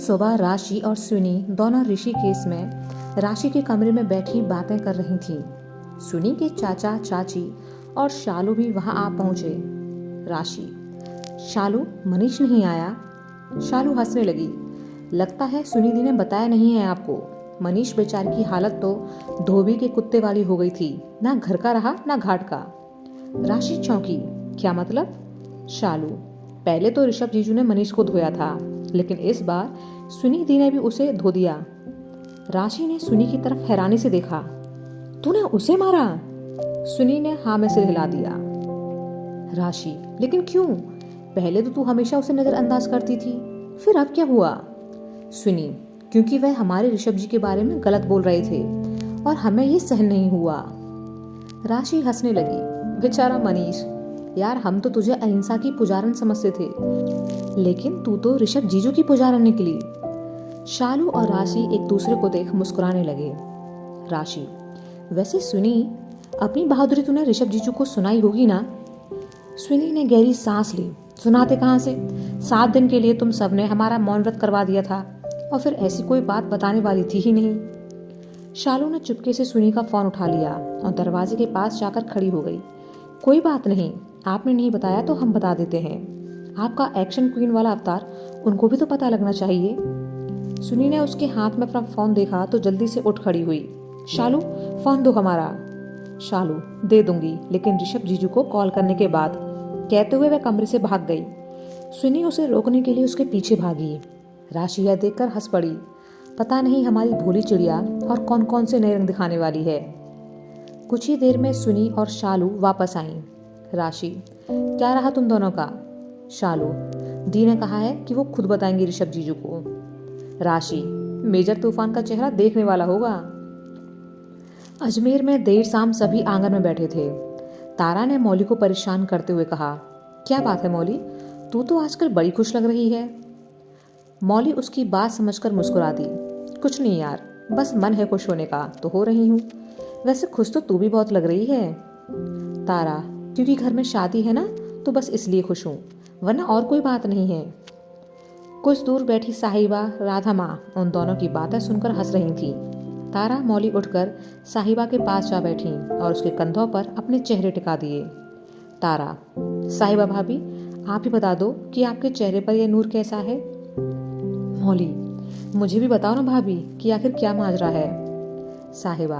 सुबह राशि और सुनी दोनों ऋषिकेश में राशि के कमरे में बैठी बातें कर रही थीं। सुनी के चाचा चाची और शालू भी वहां आ पहुंचे। राशि, शालू, मनीष नहीं आया? शालू हंसने लगी। लगता है सुनी दी ने बताया नहीं है आपको। मनीष बेचारे की हालत तो धोबी के कुत्ते वाली हो गई थी, ना घर का रहा ना घाट का। राशि चौंकी। क्या मतलब? शालू, पहले तो ऋषभ जीजू ने मनीष को धोया था, लेकिन इस बार सुनी दी ने भी उसे धो दिया। राशि ने सुनी की तरफ हैरानी से देखा। तूने उसे मारा? सुनी ने हाँ में सिर हिला दिया। राशि, लेकिन क्यों? पहले तो तू हमेशा उसे नजरअंदाज करती थी, फिर अब क्या हुआ? सुनी, क्योंकि वह हमारे ऋषभ जी के बारे में गलत बोल रहे थे और हमें ये सहन नहीं हुआ। राशि हंसने लगी। बेचारा मनीष, यार हम तो तुझे अहिंसा की पुजारन समझते थे, लेकिन तू तो ऋषभ जीजू की पुजारन निकली। शालू और राशि एक दूसरे को देख मुस्कुराने लगे। राशि, वैसे सुनी, अपनी बहादुरी तूने ऋषभ जीजू को सुनाई होगी ना? सुनी ने गहरी सांस ली। सुनाते कहाँ से? 7 दिन के लिए तुम सबने हमारा मौन व्रत करवा दिया था और फिर ऐसी कोई बात बताने वाली थी ही नहीं। शालू ने चुपके से सुनी का फोन उठा लिया और दरवाजे के पास जाकर खड़ी हो गई। कोई बात नहीं, आपने नहीं बताया तो हम बता देते हैं। आपका एक्शन क्वीन वाला अवतार उनको भी तो पता लगना चाहिए। सुनी ने उसके हाथ में अपना फोन देखा तो जल्दी से उठ खड़ी हुई। शालू, फोन दो हमारा। शालू, दे दूंगी, लेकिन ऋषभ जीजू को कॉल करने के बाद, कहते हुए वह कमरे से भाग गई। सुनी उसे रोकने के लिए उसके पीछे भागी। राशि यह देखकर हंस पड़ी। पता नहीं हमारी भोली चिड़िया और कौन कौन से नए रंग दिखाने वाली है। कुछ ही देर में सुनी और शालू वापस आईं। राशि, क्या रहा तुम दोनों का? शालू, दी ने कहा है कि वो खुद बताएंगी ऋषभ जीजू को। राशि, मेजर तूफान का चेहरा देखने वाला होगा। अजमेर में देर शाम सभी आंगन में बैठे थे। तारा ने मौली को परेशान करते हुए कहा, क्या बात है मौली, तू तो आजकल बड़ी खुश लग रही है। मौली उसकी बात समझकर मुस्कुरा दी। कुछ नहीं यार, बस मन है खुश होने का तो हो रही हूँ। वैसे खुश तो तू भी बहुत लग रही है। तारा, क्योंकि घर में शादी है ना, तो बस इसलिए खुश हूँ, वरना और कोई बात नहीं है। कुछ दूर बैठी साहिबा, राधा माँ उन दोनों की बातें सुनकर हंस रही थी। तारा मौली उठकर साहिबा के पास जा बैठी और उसके कंधों पर अपने चेहरे टिका दिए। तारा, साहिबा भाभी, आप ही बता दो कि आपके चेहरे पर यह नूर कैसा है। मौली, मुझे भी बताओ ना भाभी कि आखिर क्या माजरा है। साहिबा,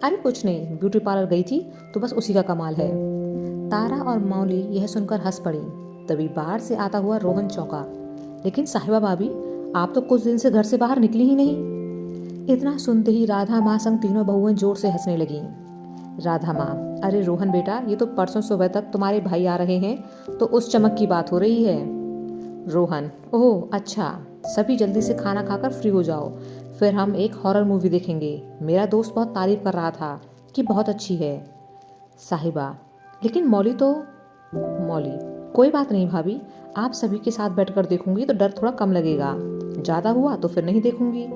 अरे कुछ नहीं, ब्यूटी पार्लर गई थी तो बस उसी का कमाल है। तारा और मौली यह सुनकर हंस पड़ी। तभी बाहर से आता हुआ रोहन चौंका। लेकिन साहिबा भाभी, आप तो कुछ दिन से घर से बाहर निकली ही नहीं। इतना सुनते ही राधा माँ संग तीनों बहुएं जोर से हंसने लगीं। राधा माँ, अरे रोहन बेटा, ये तो परसों सुबह तक तुम्हारे भाई आ रहे हैं तो उस चमक की बात हो रही है। रोहन, ओह अच्छा, सभी जल्दी से खाना खाकर फ्री हो जाओ, फिर हम एक हॉरर मूवी देखेंगे। मेरा दोस्त बहुत तारीफ कर रहा था कि बहुत अच्छी है। साहिबा, लेकिन मौली तो। मौली, कोई बात नहीं भाभी, आप सभी के साथ बैठकर देखूंगी तो डर थोड़ा कम लगेगा, ज्यादा हुआ तो फिर नहीं देखूंगी।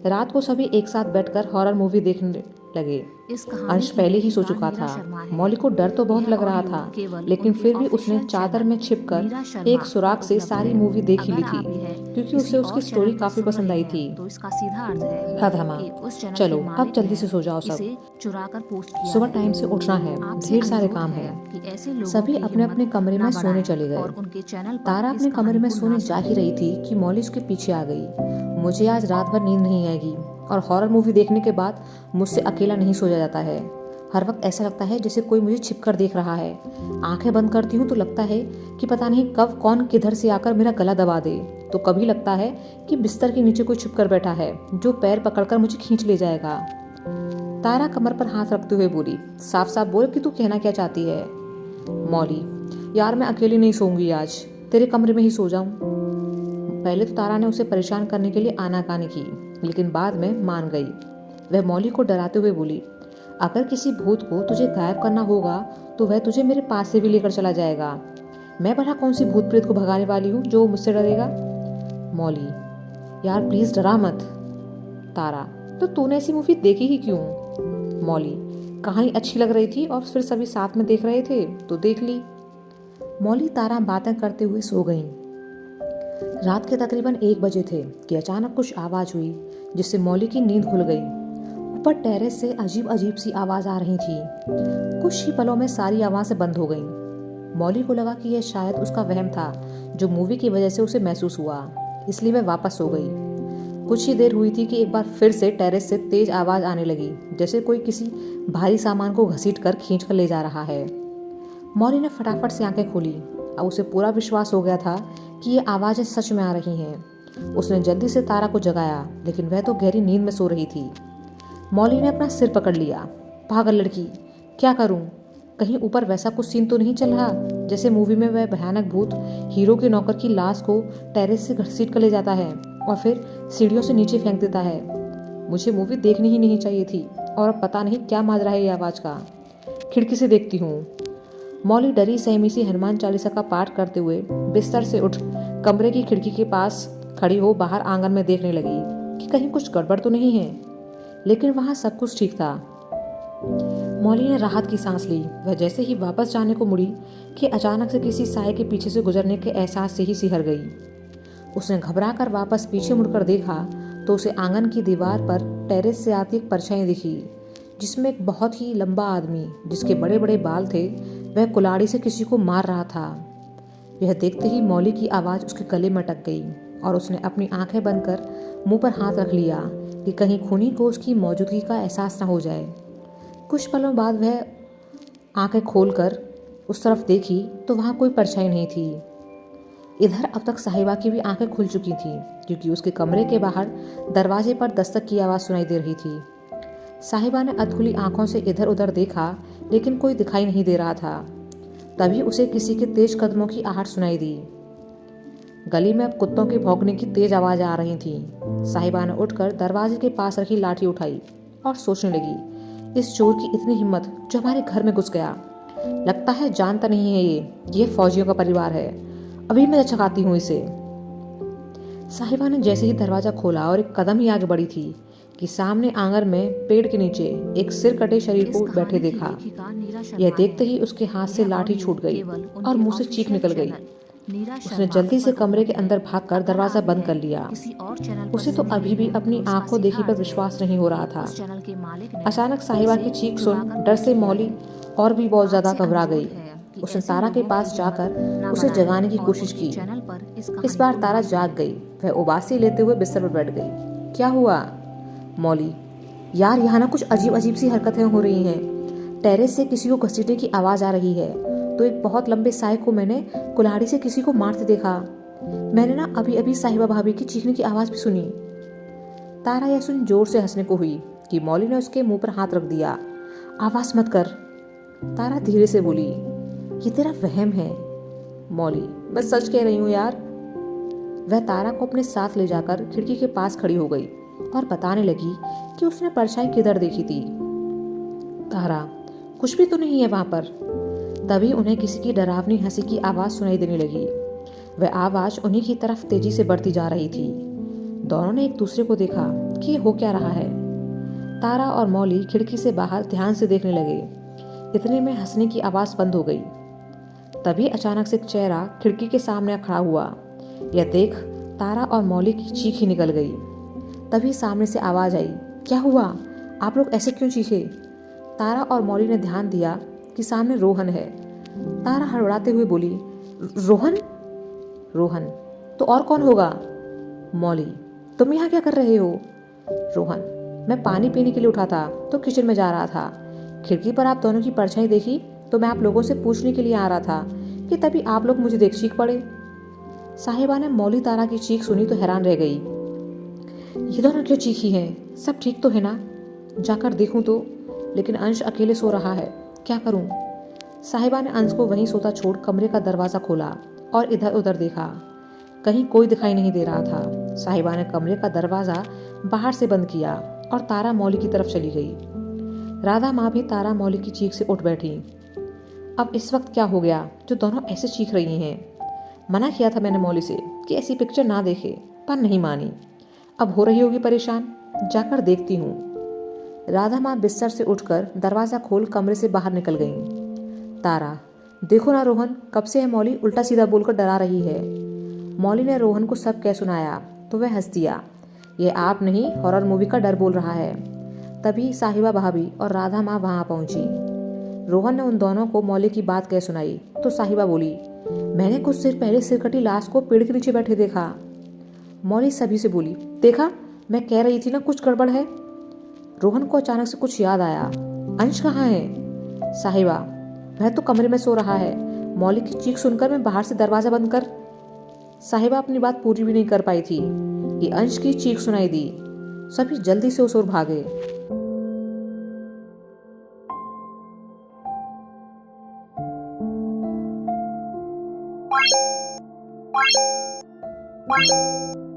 रात को सभी एक साथ बैठकर हॉरर मूवी देखने लगे। अंश पहले ही सो चुका था। मौली को डर तो बहुत लग रहा था, लेकिन फिर भी उसने चादर में छिपकर एक सुराग से सारी मूवी देख ही ली थी, क्योंकि उसे उसकी स्टोरी काफी पसंद आई थी। तो इसका सीधा अर्थ है राधा माँ, चलो अब जल्दी से सो जाओ सब, चुराकर पोस्ट किया सुबह है। टाइम से उठना है, आपसे ढेर सारे अनुरोध काम है है। कि ऐसे लोगों सभी की अपने अपने हिम्मत कमरे में ना सोने बढ़ाएं चले और गए। उनके चैनल पर तारा इस अपने कमरे कहानी में को सोने ना जा ही सुनें। रही थी कि मौली उसके पीछे आ गई। मुझे आज रात भर नींद नहीं आएगी और हॉरर मूवी देखने के बाद मुझसे अकेला नहीं सोया जाता है। हर वक्त ऐसा लगता है जैसे कोई मुझे छिपकर देख रहा है। आंखें बंद करती हूँ तो लगता है कि पता नहीं कब कौन किधर से आकर मेरा गला दबा दे, तो कभी लगता है कि बिस्तर के नीचे कोई छुपकर बैठा है जो पैर पकड़कर मुझे खींच ले जाएगा। तारा कमर पर हाथ रखते हुए बोली, साफ साफ बोल कि तू कहना क्या चाहती है। मौली, यार मैं अकेली नहीं सोऊंगी आज, तेरे कमरे में ही सो जाऊं। पहले तो तारा ने उसे परेशान करने के लिए आनाकानी की, लेकिन बाद में मान गई। वह मौली को डराते हुए बोली, अगर किसी भूत को तुझे गायब करना होगा तो वह तुझे मेरे पास से भी लेकर चला जाएगा। मैं भला कौन सी भूत प्रेत को भगाने वाली हूँ जो मुझसे डरेगा। मौली, यार प्लीज डरा मत। तारा, तो तूने ऐसी मूवी देखी ही क्यों। मौली, कहानी अच्छी लग रही थी और फिर सभी साथ में देख रहे थे तो देख ली। मौली तारा बातें करते हुए सो गईं। रात के तकरीबन 1 बजे थे कि अचानक कुछ आवाज़ हुई जिससे मौली की नींद खुल गई। ऊपर टेरेस से अजीब अजीब सी आवाज़ आ रही थी। कुछ ही पलों में सारी आवाज़ें बंद हो गईं। मौली को लगा कि यह शायद उसका वहम था जो मूवी की वजह से उसे महसूस हुआ, इसलिए वह वापस सो गई। कुछ ही देर हुई थी कि एक बार फिर से टेरेस से तेज आवाज़ आने लगी, जैसे कोई किसी भारी सामान को घसीट कर खींच कर ले जा रहा है। मौली ने फटाफट से आंखें खोली। अब उसे पूरा विश्वास हो गया था कि ये आवाज़ें सच में आ रही हैं। उसने जल्दी से तारा को जगाया, लेकिन वह तो गहरी नींद में सो रही थी। मौली ने अपना सिर पकड़ लिया। पागल लड़की, क्या करूं? कहीं ऊपर वैसा कुछ सीन तो नहीं चल रहा जैसे मूवी में वह भयानक भूत हीरो के नौकर की लाश को टेरेस से घसीट कर ले जाता है और फिर सीढ़ियों से नीचे फेंक देता है। मुझे मूवी देखनी ही नहीं चाहिए थी और अब पता नहीं क्या माजरा है ये आवाज़ का। खिड़की से देखती हूँ। मौली डरी सहमी सी हनुमान चालीसा का पाठ करते हुए बिस्तर से उठ कमरे की खिड़की के पास खड़ी हो बाहर आंगन में देखने लगी कि कहीं कुछ गड़बड़ तो नहीं है, लेकिन वहां सब कुछ ठीक था। मौली ने राहत की सांस ली। वह जैसे ही वापस जाने को मुड़ी कि अचानक से किसी साए के पीछे से गुजरने के एहसास से ही सिहर गई। उसने घबरा कर वापस पीछे मुड़कर देखा तो उसे आंगन की दीवार पर टेरेस से आती एक परछाई दिखी, जिसमें एक बहुत ही लंबा आदमी जिसके बड़े बड़े बाल थे वह कुल्हाड़ी से किसी को मार रहा था। यह देखते ही मौली की आवाज़ उसके गले में अटक गई और उसने अपनी आंखें बंद कर मुंह पर हाथ रख लिया कि कहीं खूनी को उसकी मौजूदगी का एहसास न हो जाए। कुछ पलों बाद वह आंखें खोलकर उस तरफ देखी तो वहाँ कोई परछाई नहीं थी। इधर अब तक साहिबा की भी आंखें खुल चुकी थीं, क्योंकि उसके कमरे के बाहर दरवाजे पर दस्तक की आवाज़ सुनाई दे रही थी। साहिबा ने अधखुली आंखों से इधर उधर देखा, लेकिन कोई दिखाई नहीं दे रहा था। तभी उसे किसी के तेज कदमों की आहट सुनाई दी। गली में अब कुत्तों के भौंकने की तेज आवाज़ आ रही थी। साहिबा ने उठकर दरवाजे के पास रखी लाठी उठाई और सोचने लगी, इस चोर की इतनी हिम्मत जो हमारे घर में घुस गया। लगता है जानता नहीं है ये फौजियों का परिवार है। अभी मैं चकाती हूँ इसे। साहिबा ने जैसे ही दरवाजा खोला और एक कदम ही आगे बढ़ी थी कि सामने आंगन में पेड़ के नीचे एक सिर कटे शरीर को बैठे देखा। यह देखते ही उसके हाथ से लाठी छूट गई और मुंह से चीख निकल गई। उसने जल्दी से कमरे के अंदर भागकर दरवाजा बंद कर लिया। उसे तो अभी भी अपनी आंखों देखी पर विश्वास नहीं हो रहा था। अचानक साहिबा की चीख सुन डर से मौली और भी बहुत ज्यादा घबरा गई। उसने तारा के पास जाकर उसे जगाने की कोशिश की। इस बार तारा जाग गई। वह उबासी लेते हुए बिस्तर पर बैठ गई। क्या हुआ? मौली, यार यहाँ ना कुछ अजीब अजीब सी हरकतें हो रही हैं। टेरेस से किसी को घसीटने की आवाज आ रही है, तो एक बहुत लंबे साए को मैंने कुल्हाड़ी से किसी को मारते देखा। मैंने ना अभी अभी साहिबा भाभी की चीखने की आवाज भी सुनी। तारा यह सुन जोर से हंसने को हुई कि मौली ने उसके मुंह पर हाथ रख दिया। आवाज मत कर, तारा धीरे से बोली, ये तेरा वहम है। मौली, मैं सच कह रही हूँ यार। वह तारा को अपने साथ ले जाकर खिड़की के पास खड़ी हो गई और बताने लगी कि उसने परछाई किधर देखी थी। तारा, कुछ भी तो नहीं है वहां पर। तभी उन्हें किसी की डरावनी हंसी की आवाज सुनाई देने लगी। वह आवाज उन्हीं की तरफ तेजी से बढ़ती जा रही थी। दोनों ने एक दूसरे को देखा कि हो क्या रहा है। तारा और मौली खिड़की से बाहर ध्यान से देखने लगे। इतने में हंसने की आवाज बंद हो गई। तभी अचानक से एक चेहरा खिड़की के सामने खड़ा हुआ। यह देख तारा और मौली की चीख ही निकल गई। तभी सामने से आवाज आई, क्या हुआ? आप लोग ऐसे क्यों चीखे? तारा और मौली ने ध्यान दिया कि सामने रोहन है। तारा हड़बड़ाते हुए बोली, रोहन? रोहन तो और कौन होगा? मौली, तुम यहाँ क्या कर रहे हो? रोहन, मैं पानी पीने के लिए उठा था तो किचन में जा रहा था। खिड़की पर आप दोनों की परछाई देखी तो मैं आप लोगों से पूछने के लिए आ रहा था कि तभी आप लोग मुझे देख चीख पड़े। साहिबा ने मौली तारा की चीख सुनी तो हैरान रह गई। ये दोनों क्यों चीखी हैं? सब ठीक तो है ना? जाकर देखूं तो, लेकिन अंश अकेले सो रहा है, क्या करूं? साहिबा ने अंश को वहीं सोता छोड़ कमरे का दरवाजा खोला और इधर उधर देखा। कहीं कोई दिखाई नहीं दे रहा था। साहिबा ने कमरे का दरवाजा बाहर से बंद किया और तारा मौली की तरफ चली गई। राधा माँ भी तारा मौली की चीख से उठ बैठी। अब इस वक्त क्या हो गया जो दोनों ऐसे चीख रही हैं? मना किया था मैंने मौली से कि ऐसी पिक्चर ना देखे, पर नहीं मानी। अब हो रही होगी परेशान, जाकर देखती हूँ। राधा माँ बिस्तर से उठकर दरवाजा खोल कमरे से बाहर निकल गईं। तारा, देखो ना रोहन, कब से है मौली उल्टा सीधा बोलकर डरा रही है। मौली ने रोहन को सब कह सुनाया तो वह हंस दिया। ये आप नहीं, हॉरर मूवी का डर बोल रहा है। तभी साहिबा भाभी और राधा माँ वहाँ पहुंची। रोहन ने उन दोनों को मौली की बात कह सुनाई तो साहिबा बोली, मैंने कुछ देर पहले सिरकटी लाश को पेड़ के नीचे बैठे देखा। मौली सभी से बोली, देखा, मैं कह रही थी ना कुछ गड़बड़ है। रोहन को अचानक से कुछ याद आया। अंश कहाँ है? साहिबा, वह तो कमरे में सो रहा है। मौली की चीख सुनकर मैं बाहर से दरवाजा बंद कर। साहिबा अपनी बात पूरी भी नहीं कर पाई थी कि अंश की चीख सुनाई दी। सभी जल्दी से उस ओर भागे। Bye.